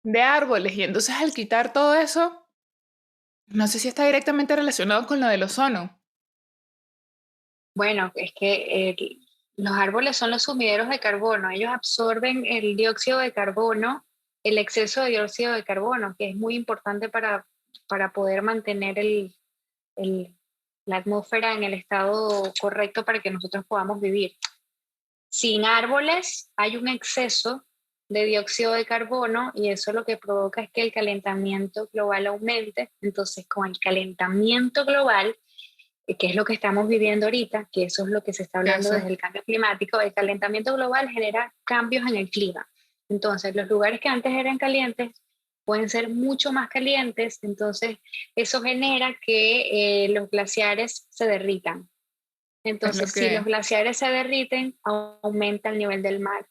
de árboles y entonces al quitar todo eso, no sé si está directamente relacionado con lo del ozono. Bueno, es que los árboles son los sumideros de carbono. Ellos absorben el dióxido de carbono, el exceso de dióxido de carbono, que es muy importante para poder mantener el- la atmósfera en el estado correcto para que nosotros podamos vivir. Sin árboles hay un exceso de dióxido de carbono y eso lo que provoca es que el calentamiento global aumente. Entonces, con el calentamiento global, que es lo que estamos viviendo ahorita, que eso es lo que se está hablando Eso. desde el cambio climático, el calentamiento global genera cambios en el clima. Entonces, los lugares que antes eran calientes pueden ser mucho más calientes, entonces eso genera que los glaciares se derritan. Es lo Entonces, si los que... glaciares se derriten, aumenta el nivel del mar,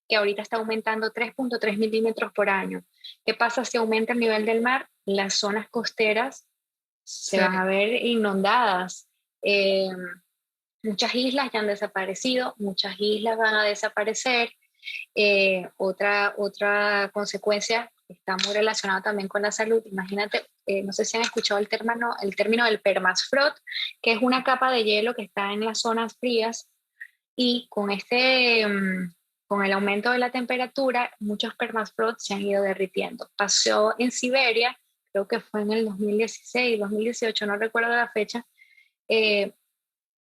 que ahorita está aumentando 3.3 milímetros por año. ¿Qué pasa si aumenta el nivel del mar? Las zonas costeras se van a Sí. ver inundadas. Eh, Muchas islas ya han desaparecido, muchas islas van a desaparecer. Otra consecuencia está muy relacionada también con la salud. Imagínate, no sé si han escuchado el término del permafrost, que es una capa de hielo que está en las zonas frías y con el aumento de la temperatura, muchos permafrost se han ido derritiendo. Pasó en Siberia, creo que fue en el 2016, 2018, no recuerdo la fecha, eh,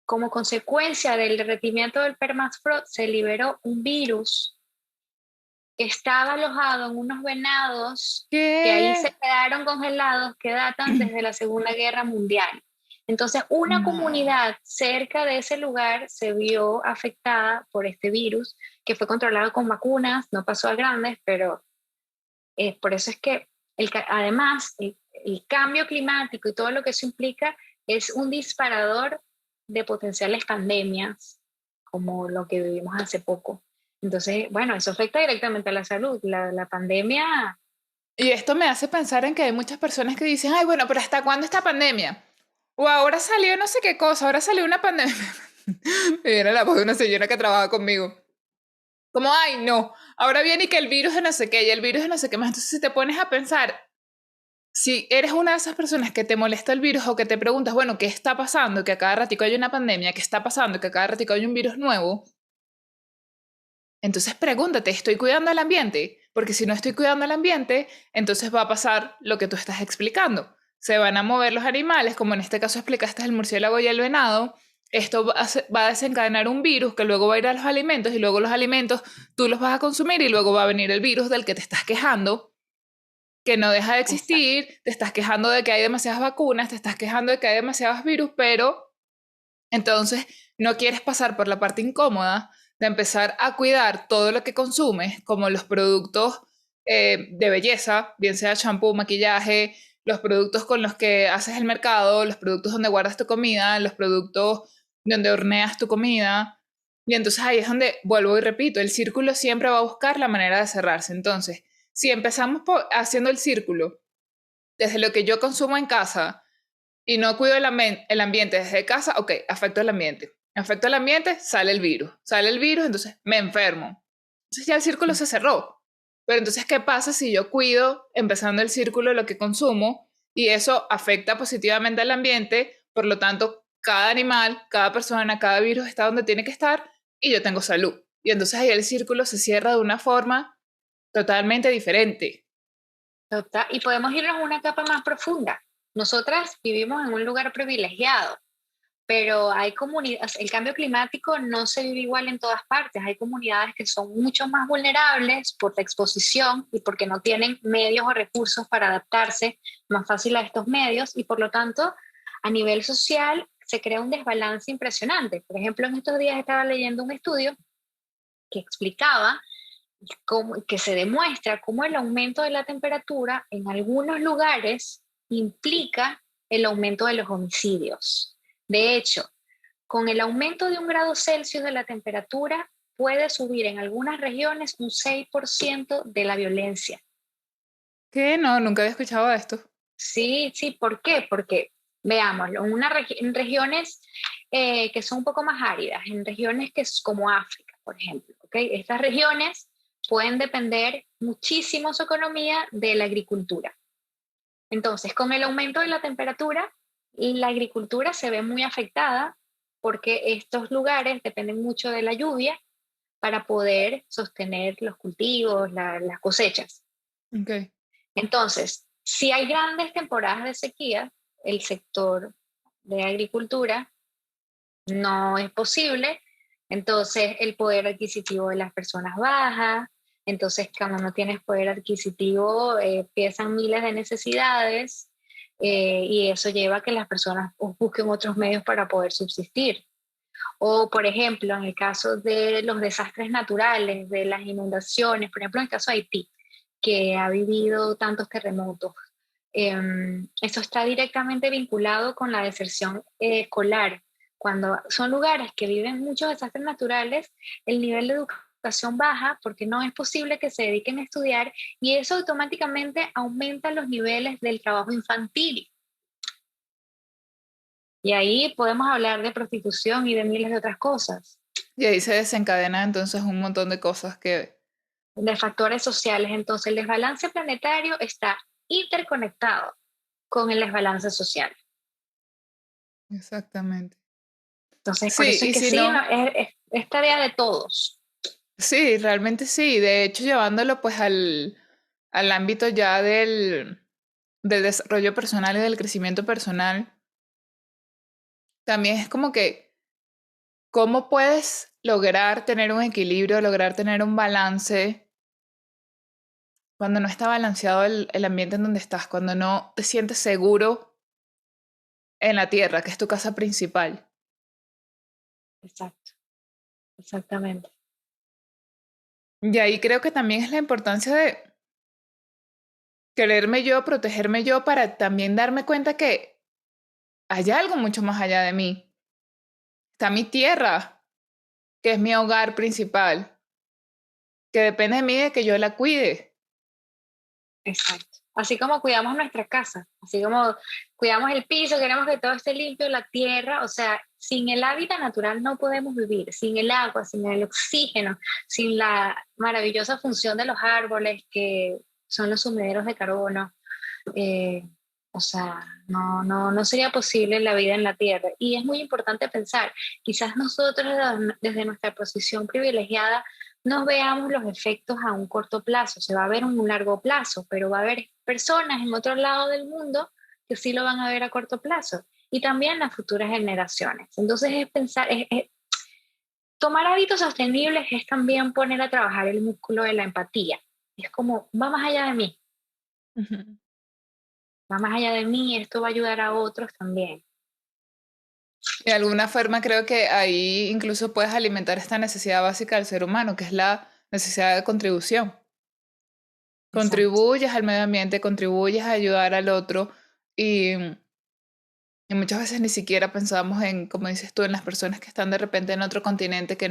como consecuencia del derretimiento del permafrost se liberó un virus que estaba alojado en unos venados que ahí ¿Qué? se quedaron congelados, que datan desde la Segunda Guerra Mundial. Entonces, una No. comunidad cerca de ese lugar se vio afectada por este virus, que fue controlado con vacunas, no pasó a grandes, pero por eso es que además el cambio climático y todo lo que eso implica es un disparador de potenciales pandemias, como lo que vivimos hace poco. Entonces, bueno, eso afecta directamente a la salud. La pandemia, Y esto me hace pensar en que hay muchas personas que dicen, ay, bueno, pero ¿hasta cuándo esta pandemia? O ahora salió no sé qué cosa, ahora salió una pandemia. Me viene la voz de una señora que trabaja conmigo. Como, ay, no, ahora viene y que el virus de no sé qué y el virus de no sé qué más. Entonces, si te pones a pensar, si eres una de esas personas que te molesta el virus o que te preguntas, bueno, ¿qué está pasando? Que a cada ratico hay una pandemia, ¿qué está pasando? Que a cada ratico hay un virus nuevo. Entonces pregúntate, ¿estoy cuidando el ambiente? Porque si no estoy cuidando el ambiente, entonces va a pasar lo que tú estás explicando. Se van a mover los animales, como en este caso explicaste el murciélago y el venado. Esto va a desencadenar un virus que luego va a ir a los alimentos y luego los alimentos tú los vas a consumir y luego va a venir el virus del que te estás quejando, que no deja de exacto. existir, te estás quejando de que hay demasiadas vacunas, te estás quejando de que hay demasiados virus, pero entonces no quieres pasar por la parte incómoda de empezar a cuidar todo lo que consumes, como los productos de belleza, bien sea champú, maquillaje, los productos con los que haces el mercado, los productos donde guardas tu comida, los productos donde horneas tu comida. Y entonces ahí es donde vuelvo y repito, el círculo siempre va a buscar la manera de cerrarse. Entonces, si empezamos haciendo el círculo desde lo que yo consumo en casa y no cuido el ambiente desde casa, ok, afecto el ambiente. Afecto el ambiente, sale el virus. Sale el virus, entonces me enfermo. Entonces ya el círculo se cerró. Pero entonces, ¿qué pasa si yo cuido, empezando el círculo, de lo que consumo y eso afecta positivamente al ambiente? Por lo tanto, cada animal, cada persona, cada virus está donde tiene que estar y yo tengo salud. Y entonces ahí el círculo se cierra de una forma totalmente diferente. Total. Y podemos irnos a una capa más profunda. Nosotras vivimos en un lugar privilegiado, pero hay comunidades, el cambio climático no se vive igual en todas partes. Hay comunidades que son mucho más vulnerables por la exposición y porque no tienen medios o recursos para adaptarse más fácil a estos medios y por lo tanto a nivel social se crea un desbalance impresionante. Por ejemplo, en estos días estaba leyendo un estudio que explicaba que se demuestra cómo el aumento de la temperatura en algunos lugares implica el aumento de los homicidios. De hecho, con el aumento de 1 grado Celsius de la temperatura, puede subir en algunas regiones un 6% de la violencia. ¿Qué? No, nunca había escuchado esto. Sí, sí, ¿por qué? Porque Veámoslo, en regiones que son un poco más áridas, en regiones que es como África, por ejemplo. ¿Okay? Estas regiones pueden depender muchísimo su economía de la agricultura. Entonces, con el aumento de la temperatura, la agricultura se ve muy afectada porque estos lugares dependen mucho de la lluvia para poder sostener los cultivos, las cosechas. Ok. Entonces, si hay grandes temporadas de sequía, el sector de agricultura no es posible, entonces el poder adquisitivo de las personas baja, entonces cuando no tienes poder adquisitivo empiezan miles de necesidades y eso lleva a que las personas busquen otros medios para poder subsistir. O, por ejemplo, en el caso de los desastres naturales, de las inundaciones, por ejemplo, en el caso de Haití, que ha vivido tantos terremotos, eso está directamente vinculado con la deserción escolar. Cuando son lugares que viven muchos desastres naturales, el nivel de educación baja porque no es posible que se dediquen a estudiar y eso automáticamente aumenta los niveles del trabajo infantil. Y ahí podemos hablar de prostitución y de miles de otras cosas, Y ahí se desencadena entonces un montón de cosas que... de factores sociales. Entonces, el desbalance planetario está interconectado con el desbalance social. Exactamente. Entonces, por Sí, eso es y que si sí, no, es tarea de todos. sí, realmente sí. De hecho, llevándolo pues al ámbito ya del desarrollo personal y del crecimiento personal, también es como que, ¿cómo puedes lograr tener un equilibrio, lograr tener un balance cuando no está balanceado el ambiente en donde estás, cuando no te sientes seguro en la tierra, que es tu casa principal? Exacto, exactamente. Y ahí creo que también es la importancia de quererme yo, protegerme yo, para también darme cuenta que hay algo mucho más allá de mí. Está mi tierra, que es mi hogar principal, que depende de mí de que yo la cuide. Exacto. Así como cuidamos nuestra casa, así como cuidamos el piso, queremos que todo esté limpio, la tierra, o sea, sin el hábitat natural no podemos vivir, sin el agua, sin el oxígeno, sin la maravillosa función de los árboles que son los sumideros de carbono. eh, o sea, no sería posible la vida en la Tierra. Y es muy importante pensar, quizás nosotros desde nuestra posición privilegiada no veamos los efectos a un corto plazo, se va a ver en un largo plazo, pero va a haber personas en otro lado del mundo que sí lo van a ver a corto plazo y también las futuras generaciones. Entonces es pensar, tomar hábitos sostenibles es también poner a trabajar el músculo de la empatía. Es como, va más allá de mí, Ujú. va más allá de mí, esto va a ayudar a otros también. De alguna forma creo que ahí incluso puedes alimentar esta necesidad básica del ser humano, que es la necesidad de contribución. Exacto, Contribuyes al medio ambiente, contribuyes a ayudar al otro y muchas veces ni siquiera pensamos en, como dices tú, en las personas que están de repente en otro continente que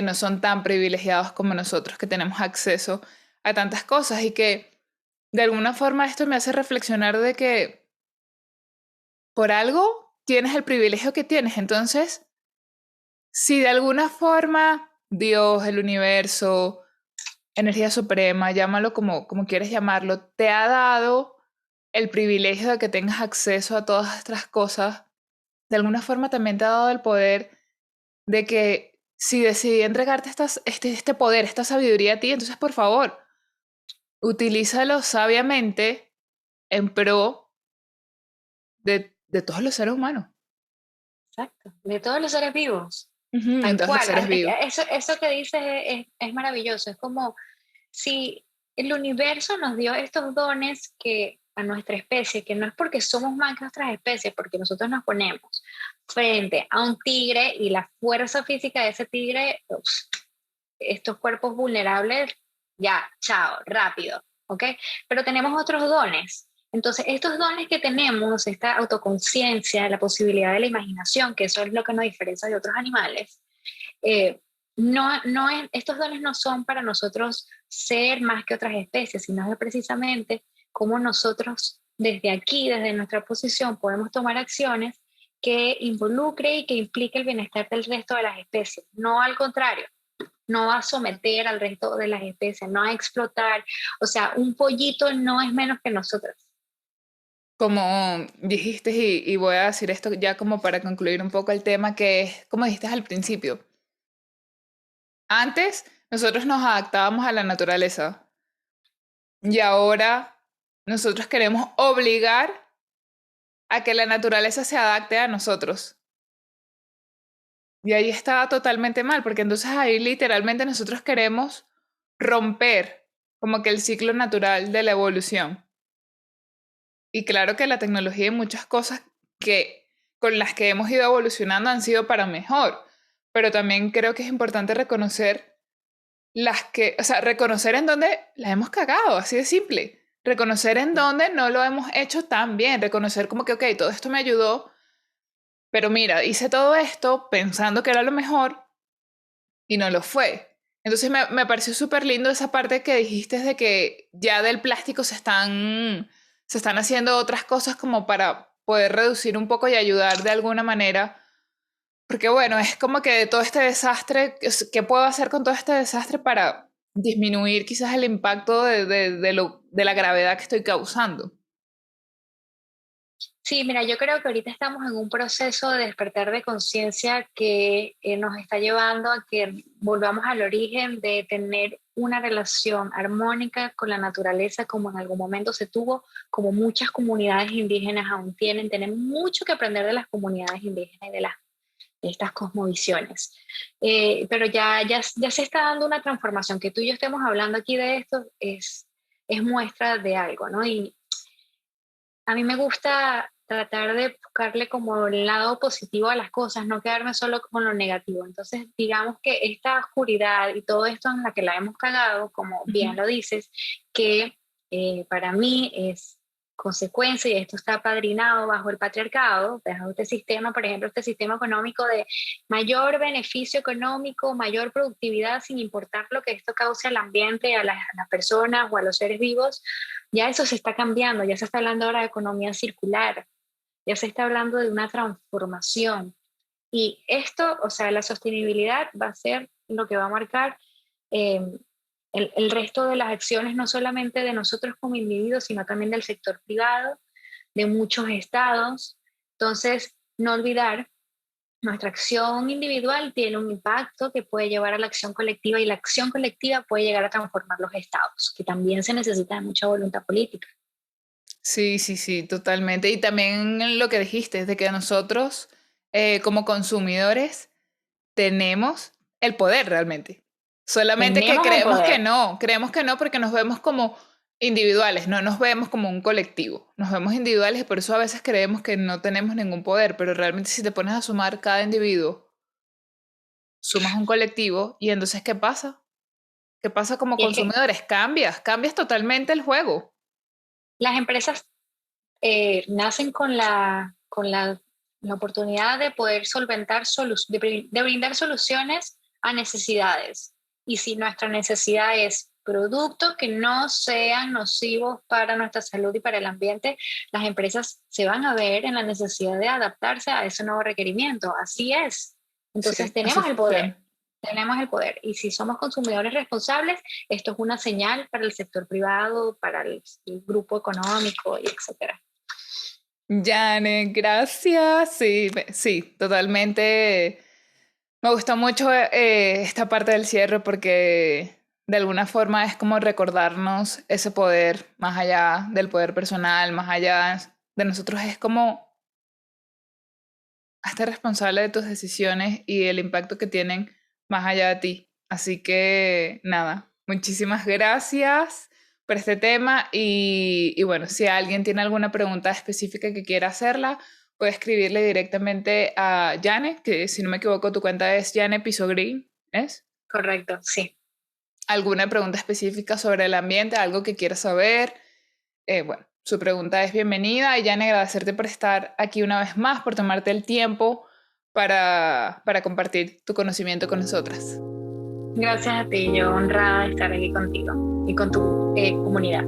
no son tan privilegiados como nosotros, que tenemos acceso a tantas cosas y que de alguna forma esto me hace reflexionar de que por algo tienes el privilegio que tienes. Entonces, si de alguna forma Dios, el universo, energía suprema, llámalo como quieres llamarlo, te ha dado el privilegio de que tengas acceso a todas estas cosas, de alguna forma también te ha dado el poder de que si decidí entregarte este poder, esta sabiduría a ti, entonces por favor, utilízalo sabiamente en pro de todos los seres humanos. exacto. De todos los seres vivos, Ujú, de tal todos los cual. seres vivos. Eso que dices es maravilloso. Es como si el universo nos dio estos dones que a nuestra especie, que no es porque somos más que otras especies, porque nosotros nos ponemos frente a un tigre y la fuerza física de ese tigre, ups, estos cuerpos vulnerables, ya, chao, rápido, ¿ok? Pero tenemos otros dones. Entonces, estos dones que tenemos, esta autoconciencia, la posibilidad de la imaginación, que eso es lo que nos diferencia de otros animales, eh, estos dones no son para nosotros ser más que otras especies, sino es precisamente cómo nosotros desde aquí, desde nuestra posición, podemos tomar acciones que involucre y que implique el bienestar del resto de las especies, no al contrario. No a someter al resto de las especies, no a explotar. O sea, un pollito no es menos que nosotros. Como dijiste, y voy a decir esto ya como para concluir un poco el tema, que es como dijiste al principio. Antes nosotros nos adaptábamos a la naturaleza y ahora nosotros queremos obligar a que la naturaleza se adapte a nosotros. Y ahí está totalmente mal, porque entonces ahí literalmente nosotros queremos romper como que el ciclo natural de la evolución. Y claro que la tecnología y muchas cosas que con las que hemos ido evolucionando han sido para mejor, pero también creo que es importante reconocer las que, o sea, reconocer en dónde las hemos cagado, así de simple. Reconocer en dónde no lo hemos hecho tan bien, reconocer como que, ok, todo esto me ayudó, pero mira, hice todo esto pensando que era lo mejor y no lo fue. Entonces me pareció súper lindo esa parte que dijiste de que ya del plástico se están haciendo otras cosas como para poder reducir un poco y ayudar de alguna manera. Porque bueno, es como que de todo este desastre, ¿qué puedo hacer con todo este desastre para disminuir quizás el impacto de la gravedad que estoy causando? Sí, mira, yo creo que ahorita estamos en un proceso de despertar de conciencia que nos está llevando a que volvamos al origen de tener una relación armónica con la naturaleza como en algún momento se tuvo, como muchas comunidades indígenas aún tienen. Tenemos mucho que aprender de las comunidades indígenas y de estas cosmovisiones. Pero ya se está dando una transformación. Que tú y yo estemos hablando aquí de esto es muestra de algo, ¿no? Y a mí me gusta tratar de buscarle como el lado positivo a las cosas, no quedarme solo con lo negativo. Entonces, digamos que esta oscuridad y todo esto en la que la hemos cagado, como bien Ujú. lo dices, que para mí es consecuencia, y esto está apadrinado bajo el patriarcado, bajo este sistema, por ejemplo, este sistema económico de mayor beneficio económico, mayor productividad, sin importar lo que esto cause al ambiente, a las personas o a los seres vivos. Ya eso se está cambiando, ya se está hablando ahora de economía circular, ya se está hablando de una transformación. Y esto, o sea, la sostenibilidad va a ser lo que va a marcar eh, el resto de las acciones, no solamente de nosotros como individuos, sino también del sector privado, de muchos estados. Entonces, no olvidar, nuestra acción individual tiene un impacto que puede llevar a la acción colectiva y la acción colectiva puede llegar a transformar los estados, que también se necesita de mucha voluntad política. Sí, sí, sí, totalmente. Y también lo que dijiste, de que nosotros como consumidores tenemos el poder realmente. Solamente que Tenemos el poder. creemos que no porque nos vemos como individuales, no nos vemos como un colectivo. Nos vemos individuales y por eso a veces creemos que no tenemos ningún poder, pero realmente si te pones a sumar cada individuo, sumas un colectivo y entonces ¿qué pasa? ¿Qué pasa como Y es que consumidores? Cambias totalmente el juego. las empresas nacen con la oportunidad de poder solventar, de brindar soluciones a necesidades. Y si nuestra necesidad es productos que no sean nocivos para nuestra salud y para el ambiente, las empresas se van a ver en la necesidad de adaptarse a ese nuevo requerimiento. Así es. Entonces Sí, así tenemos el poder. funciona. Tenemos el poder. Y si somos consumidores responsables, esto es una señal para el sector privado, para el grupo económico y etcétera. Jane, gracias. Sí, sí, totalmente. Me gustó mucho esta parte del cierre porque de alguna forma es como recordarnos ese poder más allá del poder personal, más allá de nosotros. Es como hazte responsable de tus decisiones y el impacto que tienen más allá de ti. Así que nada, muchísimas gracias por este tema y bueno, si alguien tiene alguna pregunta específica que quiera hacerla, puede escribirle directamente a Jane, que si no me equivoco tu cuenta es Jane Piso Green, ¿es? Correcto, sí. ¿Alguna pregunta específica sobre el ambiente, algo que quiera saber? Bueno, su pregunta es bienvenida y Jane, agradecerte por estar aquí una vez más, por tomarte el tiempo para compartir tu conocimiento con nosotras. Gracias a ti, yo honrada de estar aquí contigo y con tu comunidad.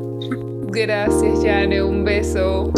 Gracias, Jane, un beso.